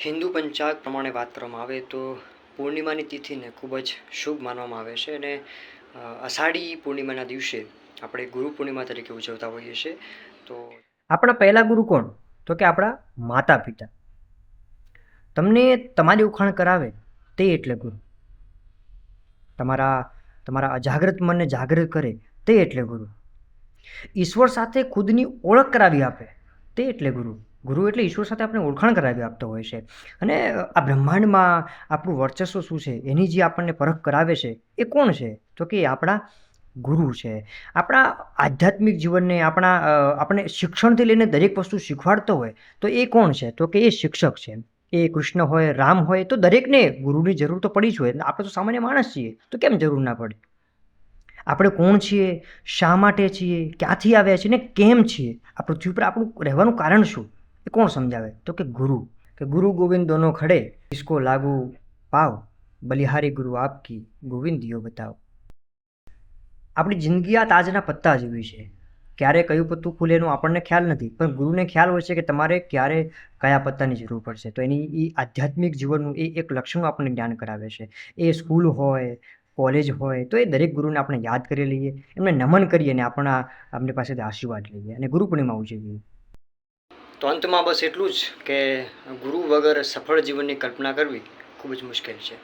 હિન્દુ પંચાગ પ્રમાણે વાત કરવામાં આવે તો પૂર્ણિમાની તિથિને ખૂબ જ શુભ માનવામાં આવે છે અને અષાઢી પૂર્ણિમાના દિવસે આપણે ગુરુ પૂર્ણિમા તરીકે ઉજવતા હોઈએ છીએ. તો આપણા પહેલા ગુરુ કોણ? તો કે આપણા માતા પિતા. તમને તમારી ઉખાણ કરાવે તે એટલે ગુરુ. તમારા અજાગ્રત મનને જાગૃત કરે તે એટલે ગુરુ. ઈશ્વર સાથે ખુદની ઓળખ કરાવી આપે તે એટલે ગુરુ. ગુરુ એટલે ઈશ્વર સાથે આપણે ઓળખાણ કરાવી આપતો હોય છે. અને આ બ્રહ્માંડમાં આપણું વર્ચસ્વ શું છે એની જે આપણને પરખ કરાવે છે એ કોણ છે? તો કે આપણા ગુરુ છે. આપણા આધ્યાત્મિક જીવનને આપણે શિક્ષણથી લઈને દરેક વસ્તુ શીખવાડતો હોય તો એ કોણ છે? તો કે એ શિક્ષક છે. એ કૃષ્ણ હોય, રામ હોય, તો દરેકને ગુરુની જરૂર તો પડી જ હોય. આપણે તો સામાન્ય માણસ છીએ તો કેમ જરૂર ના પડે? આપણે કોણ છીએ, શા માટે છીએ, ક્યાંથી આવ્યા છીએ ને કેમ છીએ, આ પૃથ્વી પર આપણું રહેવાનું કારણ શું એ કોણ સમજાવે? તો કે ગુરુ. કે ગુરુ ગોવિંદ દોનો ખડે, ઇસકો લાગુ પાવ, બલિહારી ગુરુ આપકી, ગોવિંદ દિયો બતાવ. આપણી જિંદગી આ તાજના પત્તા જેવી છે. ક્યારે કયું પત્તું ખુલે એનો આપણને ખ્યાલ નથી, પણ ગુરુને ખ્યાલ હોય છે કે તમારે ક્યારે કયા પત્તાની જરૂર પડશે. તો એની એ આધ્યાત્મિક જીવનનું એ એક લક્ષણો આપણને જ્ઞાન કરાવે છે. એ સ્કૂલ હોય, કોલેજ હોય, તો એ દરેક ગુરુને આપણે યાદ કરી લઈએ, એમને નમન કરીએ અને આપણી પાસેથી આશીર્વાદ લઈએ અને ગુરુ પૂર્ણિમા ઉજવીએ. તો અંતમાં બસ એટલું જ કે ગુરુ વગર સફળ જીવનની કલ્પના કરવી ખૂબ જ મુશ્કેલ છે.